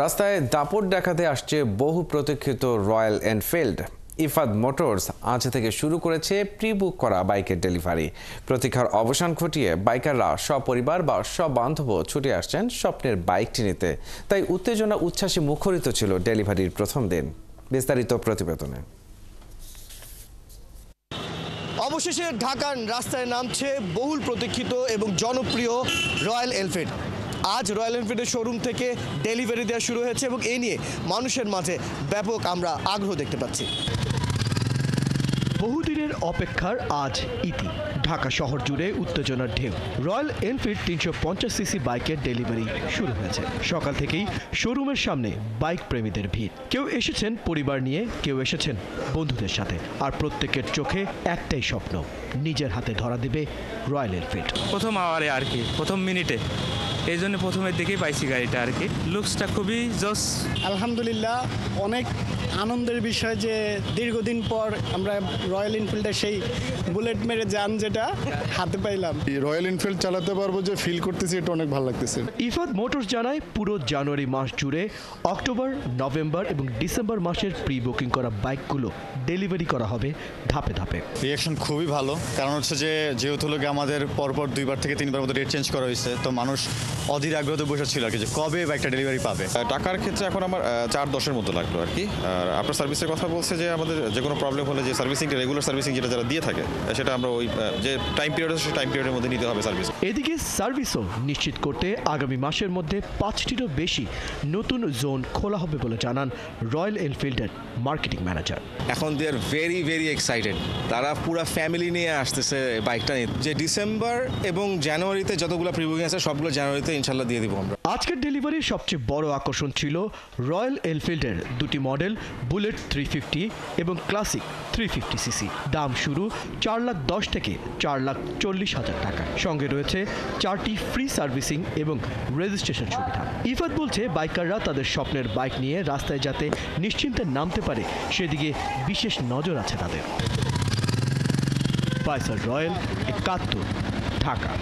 রাস্তায় দাপট দেখাতে আসছে বহু প্রতীক্ষিত রয়্যাল এনফিল্ড। ইফাদ মোটরস আজ থেকে শুরু করেছে প্রি বুক করা বাইকের ডেলিভারি। প্রতীক্ষার অবসান ঘটিয়ে বাইকাররা সপরিবার বা সবান্ধবও ছুটে আসছেন স্বপ্নের বাইকটি নিতে। তাই উত্তেজনা উচ্ছ্বাসে মুখরিত ছিল ডেলিভারির প্রথম দিন। বিস্তারিত প্রতিবেদনে। অবশেষে ঢাকার রাস্তায় নামছে বহুল প্রতীক্ষিত এবং জনপ্রিয় রয়্যাল এনফিল্ড। আজ রয়্যাল এনফিল্ডের শোরুম থেকে ডেলিভারি দেওয়া শুরু হয়েছে এবং এই নিয়ে মানুষের মাঝে ব্যাপক আমরা আগ্রহ দেখতে পাচ্ছি। বহুদিনের অপেক্ষার আজ ইতি। ঢাকা শহর জুড়ে উত্তেজনার ঢেউ। রয়্যাল এনফিল্ড 350 সিসি বাইকের ডেলিভারি শুরু হয়েছে। সকাল থেকেই শোরুমের সামনে বাইক প্রেমীদের ভিড়। কেউ এসেছেন পরিবার নিয়ে, কেউ এসেছেন বন্ধুদের সাথে। আর প্রত্যেকের চোখে একটাই স্বপ্ন, নিজের হাতে ধরা দেবে রয়্যাল এনফিল্ড। প্রথম আওয়ারে আর কি, প্রথম মিনিটে, এই জন্য প্রথমের দিকেই পাইছি গাড়িটা আর কি। লুকসটা খুবই জোস। আলহামদুলিল্লাহ, অনেক আনন্দের বিষয় যে দীর্ঘদিন পর আমরা রয়্যাল এনফিল্ডের সেই বুলেট মেরে যান যেটা হাতে পাইলাম। রয়্যাল এনফিল্ড চালাতে পারবো যে ফিল করতেছি, এটা অনেক ভালো লাগতেছে। ইফাদ মোটরস জানায় পুরো জানুয়ারি মাস জুড়ে অক্টোবর, নভেম্বর এবং ডিসেম্বর মাসের প্রি বুকিং করা বাইকগুলো ডেলিভারি করা হবে ধাপে ধাপে। রিঅ্যাকশন খুবই ভালো, কারণ হচ্ছে যে যেহেতু লোকে আমাদের পরপর 2বার থেকে 3বার মতো ডেট চেঞ্জ করা হয়েছে, তো মানুষ অধীর আগ্রহে বসে ছিল আর কি যে কবে বাইকটা ডেলিভারি পাবে। টাকার ক্ষেত্রে এখন আমার 4-10-এর মতো লাগলো আর কি। আর আপনার সার্ভিসের কথা বলছে যে আমাদের যে কোনো প্রবলেম হলে যে সার্ভিসিংটা, রেগুলার সার্ভিসিং যেটা যারা দিয়ে থাকে, সেটা আমরা ওই যে টাইম পিরিয়ড আছে সেই টাইম পিরিয়ডের মধ্যে নিতে হবে সার্ভিস। এদিকে সার্ভিসও নিশ্চিত করতে আগামী মাসের মধ্যে 5টিরও বেশি নতুন জোন খোলা হবে বলে জানান রয়্যাল এনফিল্ডের মার্কেটিং ম্যানেজার। এখন দে আর ভেরি ভেরি এক্সাইটেড। তারা পুরো ফ্যামিলি নিয়ে আসতেছে বাইকটা নিয়ে। যে ডিসেম্বর এবং জানুয়ারিতে যতগুলো প্রি বুকিং আছে সবগুলো জানুয়ারিতে ইনশাল্লাহ দিয়ে দিব আমরা। আজকের ডেলিভারির সবচেয়ে বড় আকর্ষণ ছিল রয়্যাল এনফিল্ডের দুটি মডেল, বুলেট 350 এবং ক্লাসিক 350 সিসি। দাম শুরু 4,10,000 থেকে 4,40,000 টাকা। সঙ্গে রয়েছে 4টি ফ্রি সার্ভিসিং এবং রেজিস্ট্রেশন সুবিধা। ইফাদ বলছে বাইকাররা তাদের স্বপ্নের বাইক নিয়ে রাস্তায় যাতে নিশ্চিন্তে নামতে পারে সেদিকে বিশেষ নজর আছে তাদের। ফায়সাল রয়েল, 71, ঢাকা।